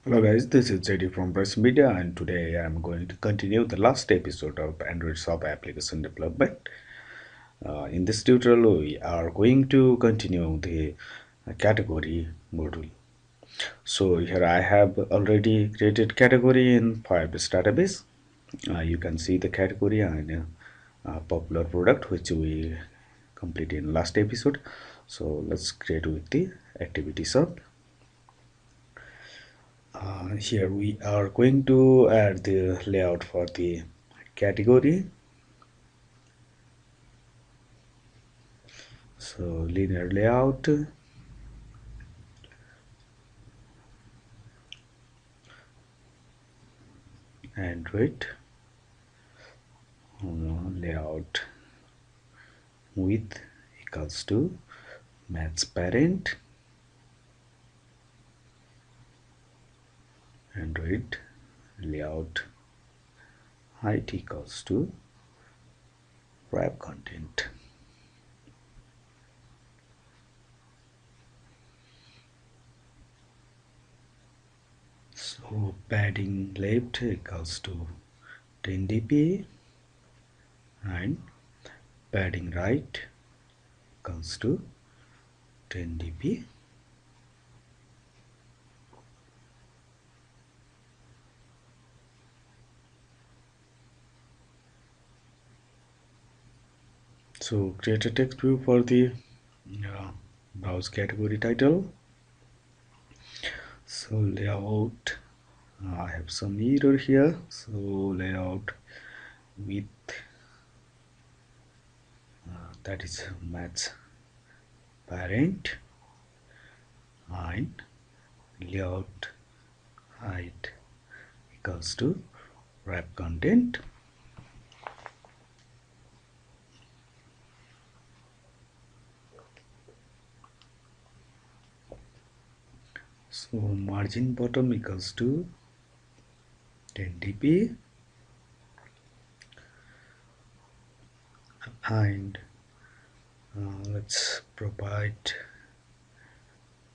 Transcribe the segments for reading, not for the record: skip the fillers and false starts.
Hello guys, this is JD from Press Media, and today I'm going to continue the last episode of Android Shop application development. In this tutorial, we are going to continue the category module. So here I have already created category in Firebase database. You can see the category and popular product which we completed in last episode. So let's create with the activity shop. Here we are going to add the layout for the category. So linear layout, Android layout width equals to match parent, Android layout height equals to wrap content. So padding left equals to 10 dpi and padding right equals to 10 dpi. So create a text view for the browse category title. So layout, I have some error here. So layout with that is match parent and layout height equals to wrap content. So margin bottom equals to 10 dp and let's provide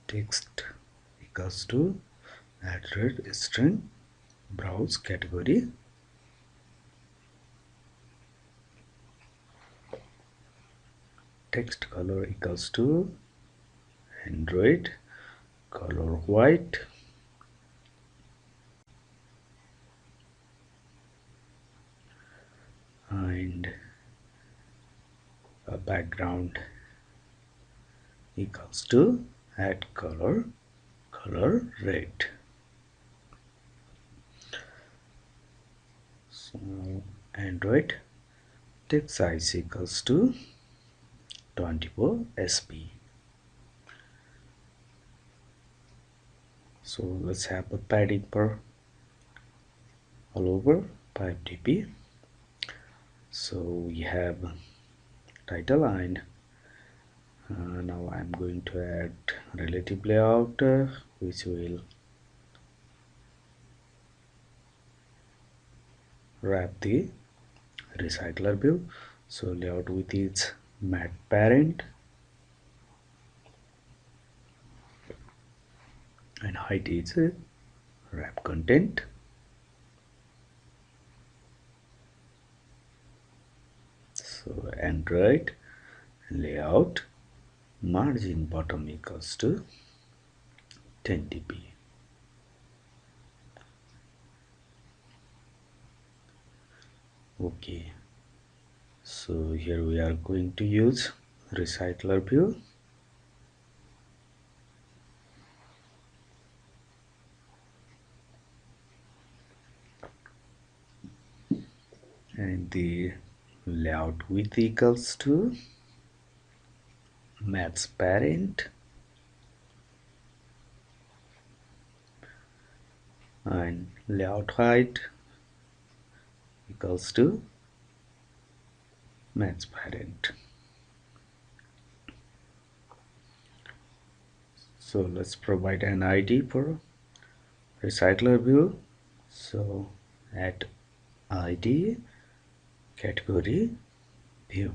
text equals to address string browse category. Text color equals to Android color white. And a background equals to add color red. So Android text size equals to 24 sp. So let's have a padding per all over 5 dp. So we have title and now I'm going to add relative layout which will wrap the recycler view. So layout with its mat parent and height is wrap content. So Android layout margin bottom equals to 10 dp. Okay, so here we are going to use recycler view. And the layout width equals to match parent and layout height equals to match parent. So let's provide an ID for recycler view. So add ID category view.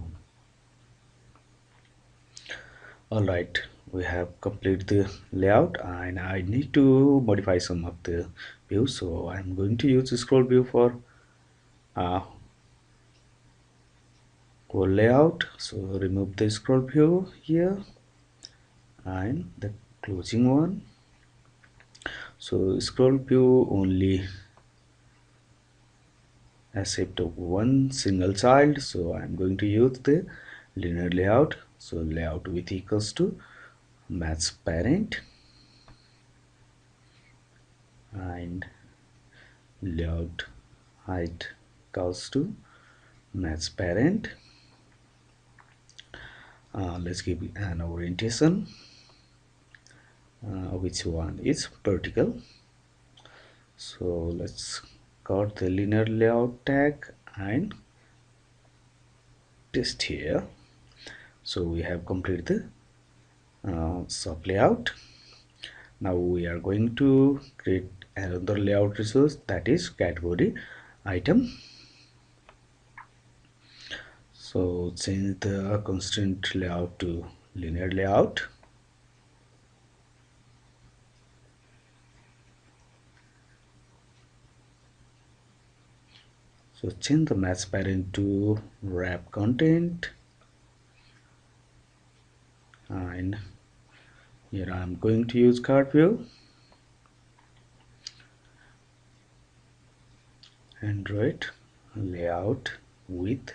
Alright, we have completed the layout, and I need to modify some of the views, so I'm going to use the scroll view uh, for layout. So remove the scroll view here and the closing one. So scroll view only accept one single child, so I'm going to use the linear layout. So layout width equals to match parent, and layout height equals to match parent. Let's give an orientation, which one is vertical. So let's cut the linear layout tag and paste here. So we have completed the sub layout. Now we are going to create another layout resource, that is category item. So change the constraint layout to linear layout. So change the match parent to wrap content, and here I am going to use card view. Android layout width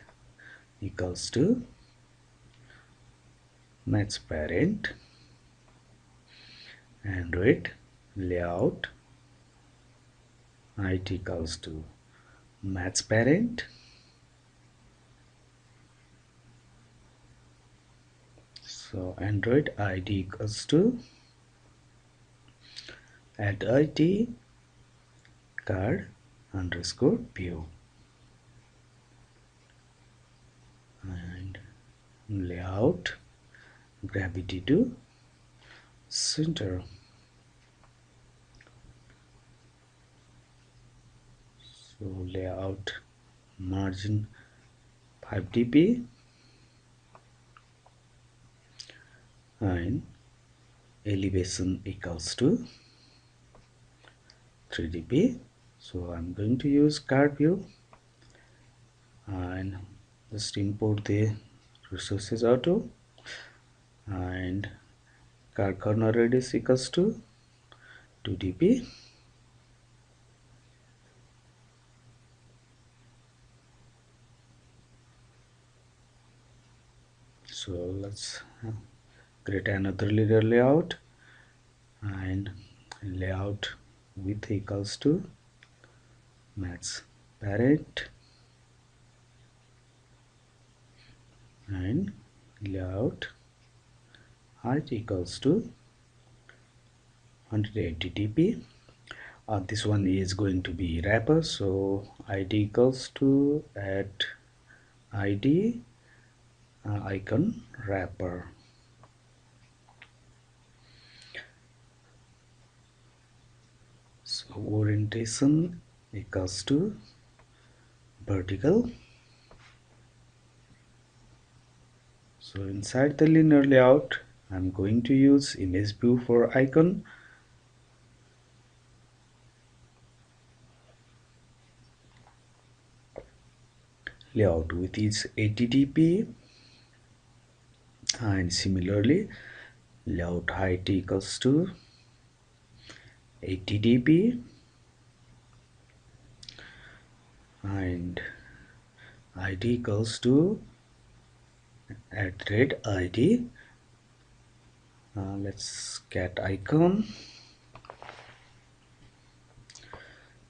equals to match parent. Android layout height equals to match parent. So Android ID equals to add ID card underscore view, and layout gravity to center. So layout margin 5 dp and elevation equals to 3 dp. So I'm going to use card view and just import the resources auto, and card corner radius equals to 2 dp. So let's create another linear layout, and layout width equals to match parent, and layout height equals to 180 dp. This one is going to be wrapper, so id equals to add id icon wrapper. So orientation equals to vertical. So inside the linear layout, I'm going to use image view for icon. Layout width is 80 dp, and similarly layout height equals to 80 dp, and id equals to @id. Let's get icon.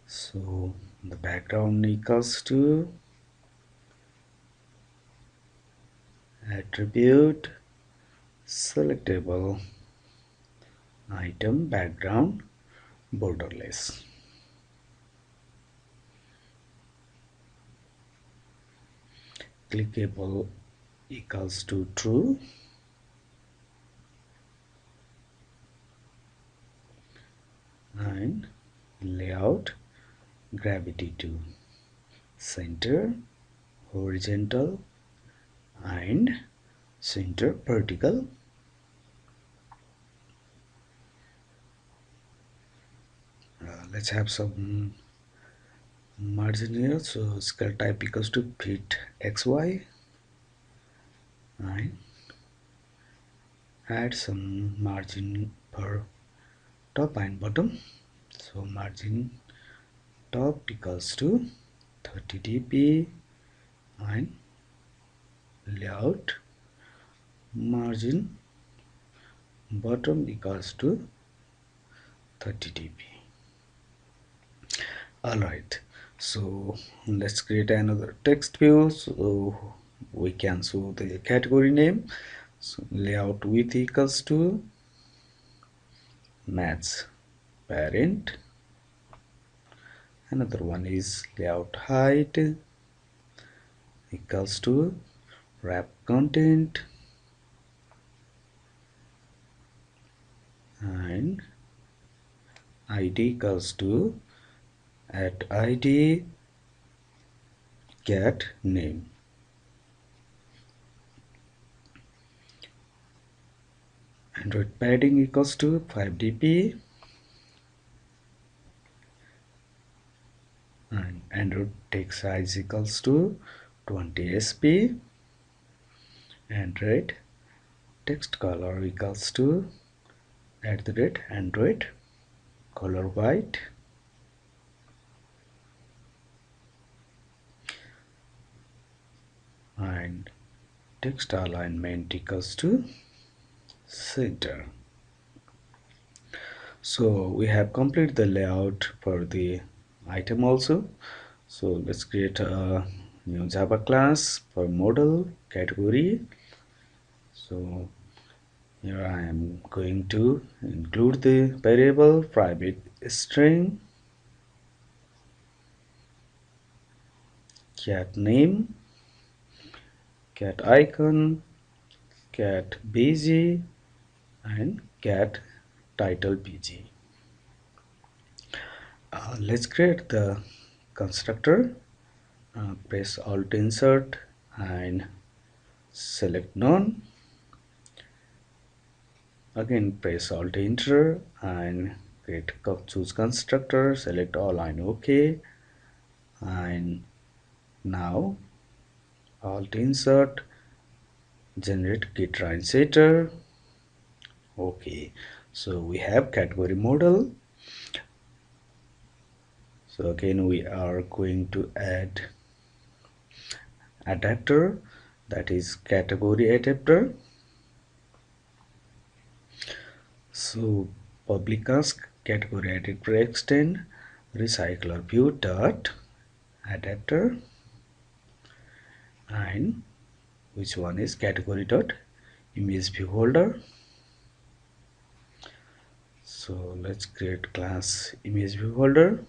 So the background equals to attribute selectable item background borderless. Clickable equals to true, and layout gravity to center, horizontal and center vertical. Let's have some margin here. So scale type equals to fit xy, and add some margin per top and bottom. So margin top equals to 30 dp and layout margin bottom equals to 30 dp. Alright, so let's create another text view so we can show the category name. So layout width equals to match parent. Another one is layout height equals to wrap content, and id equals to at id cat name. Android padding equals to 5 dp, and Android text size equals to 20 sp. Android text color equals to @Android color white, and text alignment equals to center. So we have completed the layout for the item also. So let's create a new Java class for model category. So here I am going to include the variable private string cat name, cat icon, cat bg, and cat title pg. Let's create the constructor. Press alt insert and select none. Again press alt enter and choose constructor, select all and OK, and now alt insert generate git setter. Okay, so we have category model. So again we are going to add adapter, that is category adapter. So public ask category adapter extend recycler view dot adapter, and which one is category dot image view holder. So let's create class image view holder.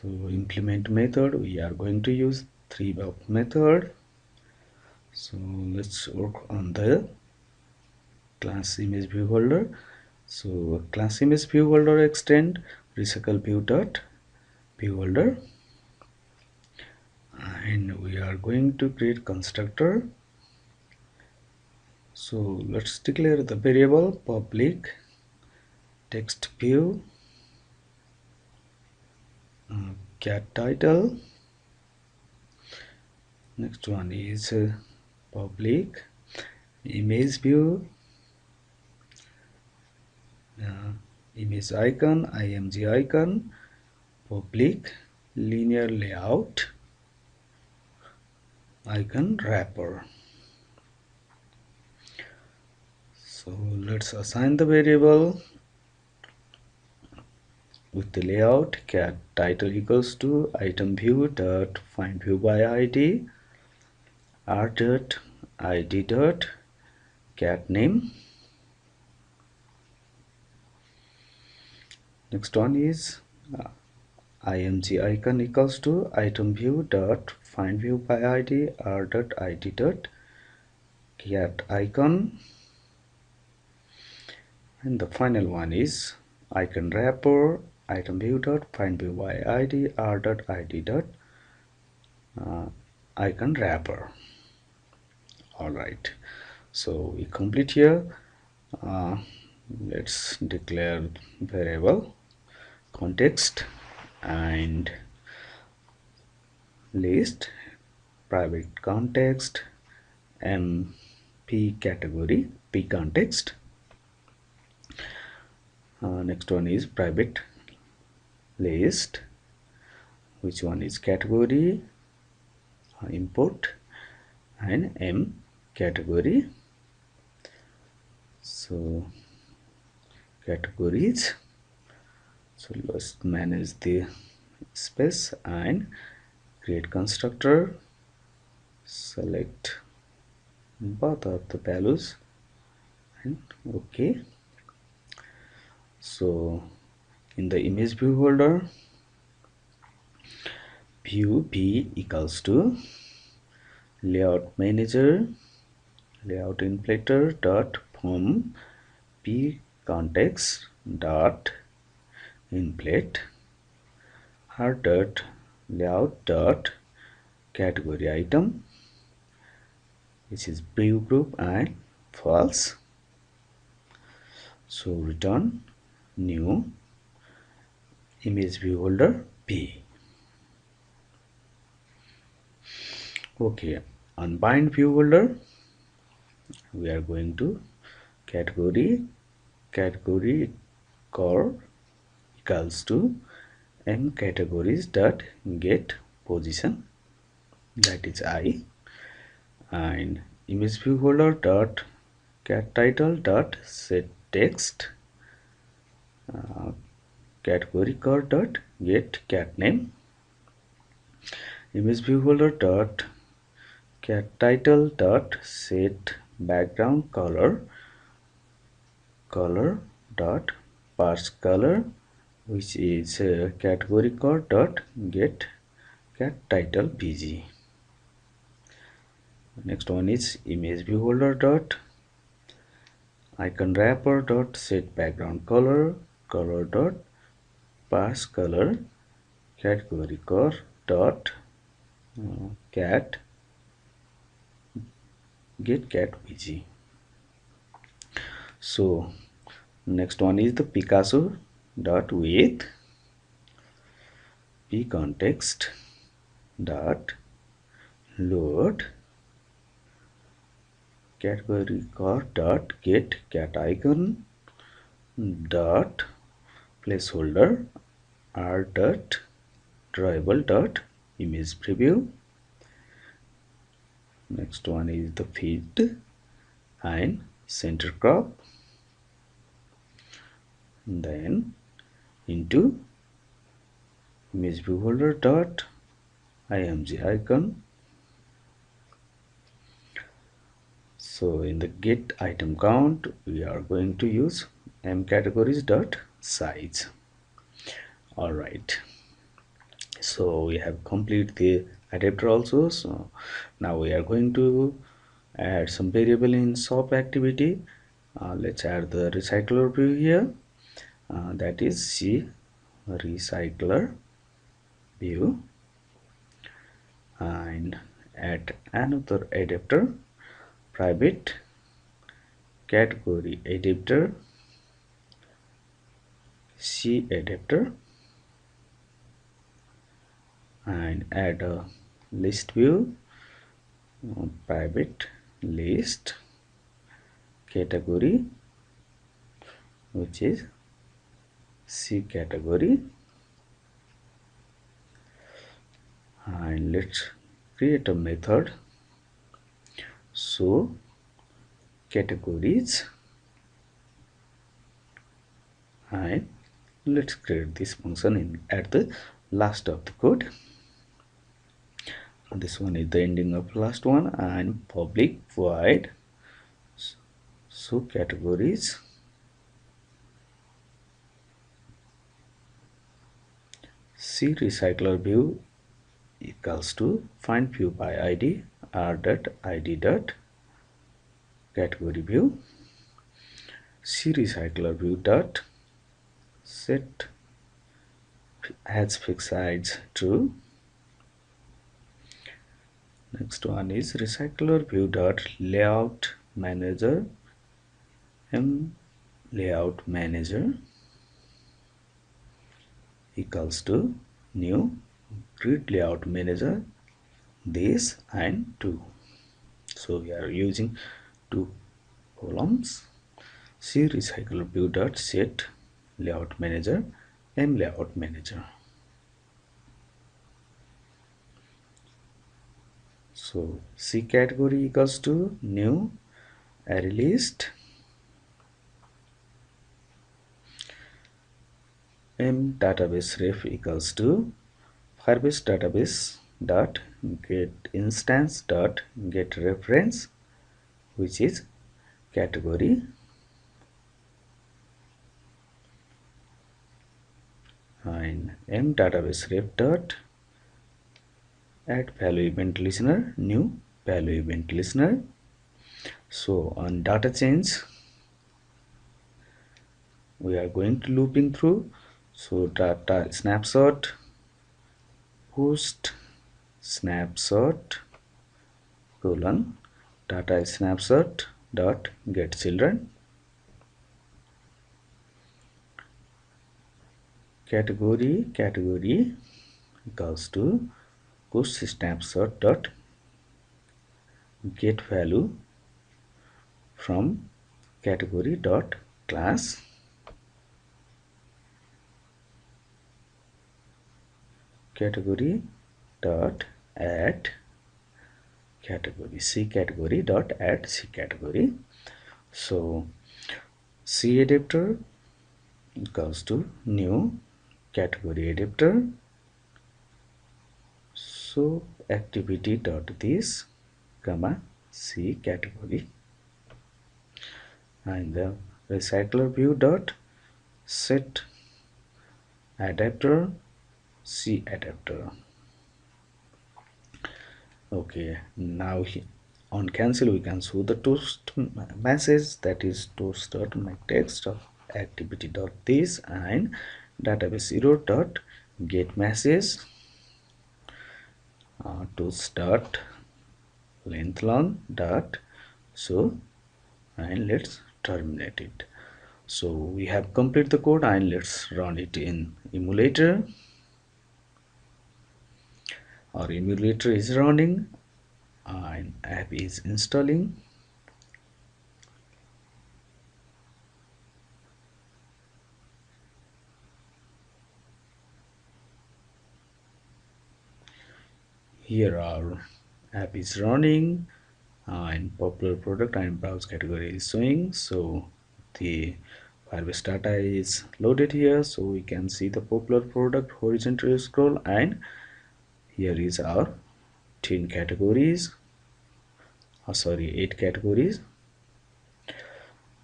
So implement method, we are going to use 3-buff method. So let's work on the class image view holder. So class image view holder extend recycle view dot view holder, and we are going to create constructor. So let's declare the variable public text view cat title. Next one is public image view image icon img icon, public linear layout icon wrapper. So let's assign the variable with the layout cat title equals to item view dot find view by id r dot id dot cat name. Next one is img icon equals to item view dot find view by id r dot id dot cat icon, and the final one is icon wrapper item view dot find view by id r dot id dot icon wrapper. All right, So we complete here. uh, let's declare variable context and list private context and p category p context. Next one is private list, which one is category import and m category. So categories, so let's manage the space and create constructor, select both of the values and okay. So in the image view holder, view p equals to layout manager layout inflator dot from p context dot inflate r dot layout dot category item, which is view group and false. So return new image view holder p. Okay, unbind view holder, we are going to category core equals to m categories dot get position, that is I, and image view holder dot cat title dot set text, category core dot get cat name, image view holder dot cat title dot set background color dot parse color, which is category core dot get cat title pg. Next one is image view holder dot icon wrapper dot set background color dot parse color, category core dot cat get cat pg. So next one is the Picasso dot with p context dot load category core dot get cat icon dot placeholder r dot drawable dot image preview. Next one is the feed and center crop, then into image view holder dot img icon. So in the get item count, we are going to use m categories dot size. All right, so we have complete the adapter also. So now we are going to add some variable in shop activity. Let's add the recycler view here, that is C recycler view, and add another adapter private category adapter C adapter, and add a list view private list category, which is C category, and let's create a method so categories, and let's create this function in at the last of the code. This one is the ending of last one, and public void so categories C recycler view equals to find view by id r dot id dot category view C recycler view dot set has fixed size true. Next one is recycler view dot layout manager, m layout manager equals to new grid layout manager this and 2. So we are using two columns. C recycle view dot set layout manager m layout manager. So C category equals to new array list m database ref equals to Firebase database dot get instance dot get reference, which is category, and m database ref dot add value event listener, new value event listener. So on data change we are going to looping through. So data snapshot post snapshot colon data snapshot dot get children, category equals to post snapshot dot get value from category dot class, category dot add category, C category dot add C category. So C adapter equals to new category adapter. So activity dot this comma C category, and the recycler view dot set adapter C adapter. Okay, now on cancel we can show the toast message, that is toast dot my text of activity dot this and database error dot get message toast dot length long dot so, and let's terminate it. So we have completed the code and let's run it in emulator. Our emulator is running and app is installing. Here our app is running and popular product and browse category is showing. So the Firebase data is loaded here, so we can see the popular product horizontal scroll, and here is our 10 categories, sorry 8 categories.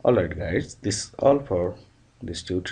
Alright guys, this is all for this tutorial.